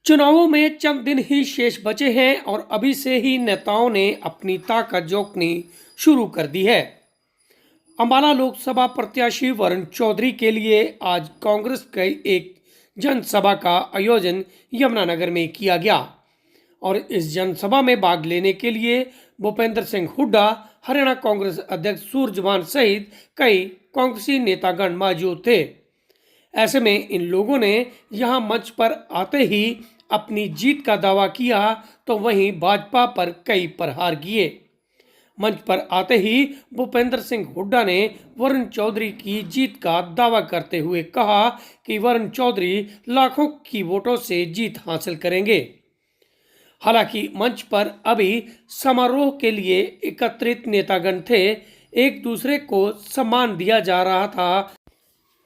चुनावों में चंद दिन ही शेष बचे हैं और अभी से ही नेताओं ने अपनी ताकत जोखनी शुरू कर दी है। अंबाला लोकसभा प्रत्याशी वरुण चौधरी के लिए आज कांग्रेस की एक जनसभा का आयोजन यमुनानगर में किया गया और इस जनसभा में भाग लेने के लिए भूपेंद्र सिंह हुड्डा, हरियाणा कांग्रेस अध्यक्ष सूरजवान सहित कई कांग्रेसी नेतागण मौजूद थे। ऐसे में इन लोगों ने यहां मंच पर आते ही अपनी जीत का दावा किया तो वहीं भाजपा पर कई प्रहार किए। मंच पर आते ही भूपेंद्र सिंह हुड्डा ने वरुण चौधरी की जीत का दावा करते हुए कहा कि वरुण चौधरी लाखों की वोटों से जीत हासिल करेंगे। हालांकि मंच पर अभी समारोह के लिए एकत्रित नेतागण थे, एक दूसरे को सम्मान दिया जा रहा था।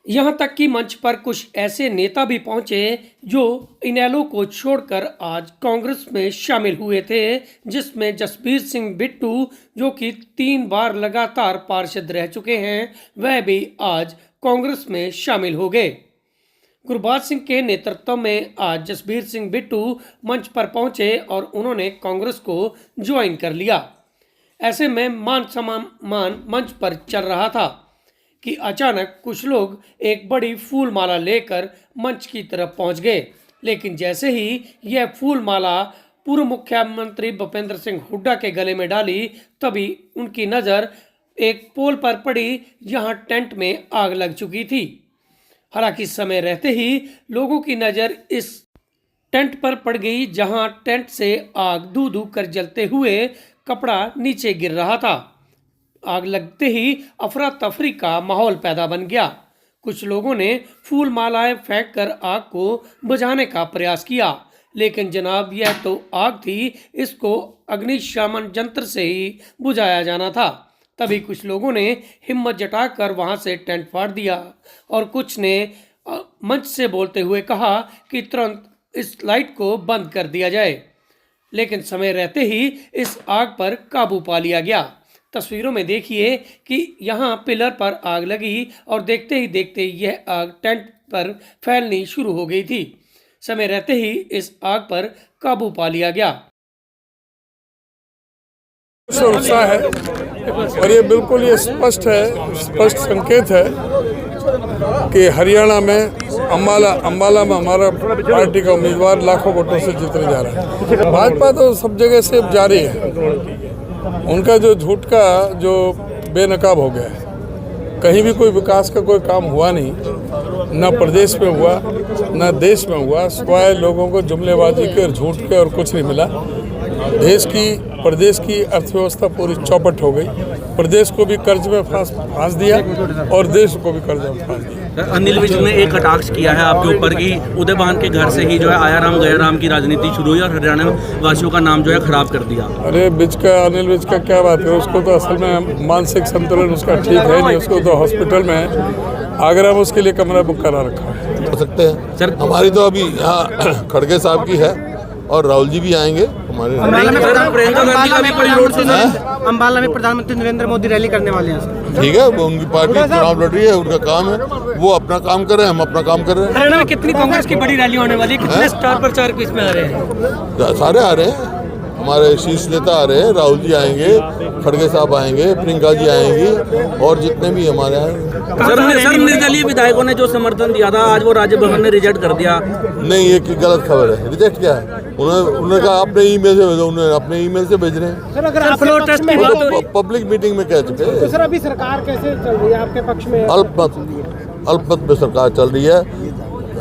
यहां तक कि मंच पर कुछ ऐसे नेता भी पहुंचे जो इनेलो को छोड़कर आज कांग्रेस में शामिल हुए थे, जिसमें जसबीर सिंह बिट्टू जो कि 3 बार लगातार पार्षद रह चुके हैं, वह भी आज कांग्रेस में शामिल हो गए। गुरबाज सिंह के नेतृत्व में आज जसबीर सिंह बिट्टू मंच पर पहुंचे और उन्होंने कांग्रेस को ज्वाइन कर लिया। ऐसे में मान सम्मान मंच पर चल रहा था कि अचानक कुछ लोग एक बड़ी फूल माला लेकर मंच की तरफ पहुंच गए, लेकिन जैसे ही यह फूल माला पूर्व मुख्यमंत्री भूपेंद्र सिंह हुड्डा के गले में डाली, तभी उनकी नज़र एक पोल पर पड़ी जहां टेंट में आग लग चुकी थी। हालांकि समय रहते ही लोगों की नज़र इस टेंट पर पड़ गई जहां टेंट से आग धू धू कर जलते हुए कपड़ा नीचे गिर रहा था। आग लगते ही अफरा तफरी का माहौल पैदा बन गया। कुछ लोगों ने फूल मालाएं फेंक कर आग को बुझाने का प्रयास किया, लेकिन जनाब यह तो आग थी, इसको अग्निशमन यंत्र से ही बुझाया जाना था। तभी कुछ लोगों ने हिम्मत जुटाकर वहां से टेंट फाड़ दिया और कुछ ने मंच से बोलते हुए कहा कि तुरंत इस लाइट को बंद कर दिया जाए, लेकिन समय रहते ही इस आग पर काबू पा लिया गया। तस्वीरों में देखिए कि यहाँ पिलर पर आग लगी और देखते ही देखते यह आग टेंट पर फैलनी शुरू हो गई थी। समय रहते ही इस आग पर काबू पा लिया गया। उत्साह है और ये बिल्कुल ये स्पष्ट संकेत है कि हरियाणा में अंबाला में हमारा पार्टी का उम्मीदवार लाखों वोटों से जीतने जा रहा है। भाजपा तो सब जगह से जारी है, उनका जो झूठ का जो बेनकाब हो गया है। कहीं भी कोई विकास का कोई काम हुआ नहीं, न प्रदेश में हुआ न देश में हुआ, सिवाय लोगों को जुमलेबाजी के और झूठ के और कुछ नहीं मिला। प्रदेश की अर्थव्यवस्था पूरी चौपट हो गई। प्रदेश को भी कर्ज में फांस दिया और देश को भी कर्ज में फांस दिया। अनिल विज ने एक कटाक्ष किया है आपके ऊपर कि उदयभान के घर से ही जो है आया राम गया राम की राजनीति शुरू हुई और हरियाणा वासियों का नाम जो है खराब कर दिया। अरे अनिल विज का क्या बात है, उसको तो असल में मानसिक संतुलन उसका ठीक है नहीं, उसको तो हॉस्पिटल में आगरा में उसके लिए कमरा बुक करा रखा है। हो सकते हैं सर, हमारी तो अभी यहाँ खड़गे साहब की है और राहुल जी भी आएंगे हमारे। अंबाला में प्रधानमंत्री नरेंद्र मोदी रैली करने वाले हैं। ठीक है, वो उनकी पार्टी चुनाव लड़ रही है, उनका काम है, वो अपना काम कर रहे हैं, हम अपना काम कर रहे हैं। हरियाणा में कितनी कांग्रेस की बड़ी रैली होने वाली है? कितने स्टार प्रचारक इसमें आ रहे हैं? सारे आ रहे हैं, हमारे शीर्ष नेता आ रहे हैं, राहुल जी आएंगे, खड़गे साहब आएंगे, प्रियंका जी आएंगी और जितने भी हमारे आएंगे। सर निर्दलीय विधायकों ने जो समर्थन दिया था आज वो राज्य भवन ने रिजेक्ट कर दिया। नहीं, ये गलत खबर है। रिजेक्ट क्या है? उन्होंने कहा अपने ईमेल से भेजो, उन्होंने अपने ईमेल से भेज रहे हैं। पब्लिक मीटिंग में कह चुके हैं। तो सर अभी सरकार कैसे चल रही है आपके पक्ष में? अल्पमत में सरकार चल रही है।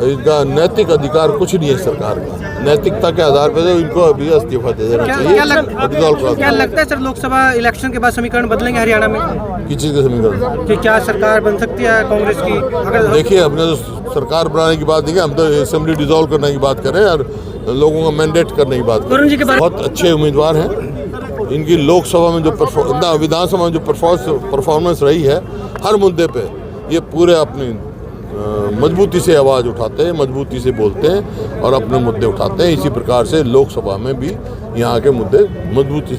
इनका नैतिक अधिकार कुछ नहीं है सरकार का। नैतिकता के आधार पर इनको अभी इस्तीफा दे देना चाहिए। क्या लगता है सर लोकसभा इलेक्शन के बाद समीकरण बदलेंगे हरियाणा में? किस चीज के समीकरण? कि क्या सरकार बन सकती है कांग्रेस की? अगर देखिए, हमने तो सरकार बनाने की बात नहीं की, हम तो असेंबली डिसॉल्व करने की बात कर रहे हैं और लोगों का मैंडेट करने की बात कर रहे हैं। बहुत अच्छे उम्मीदवार हैं। इनकी लोकसभा में जो विधानसभा में जो परफॉर्मेंस रही है, हर मुद्दे पे ये पूरे अपनी मजबूती से आवाज़ उठाते हैं, मजबूती से बोलते हैं और अपने मुद्दे उठाते हैं। इसी प्रकार से लोकसभा में भी यहाँ के मुद्दे मजबूती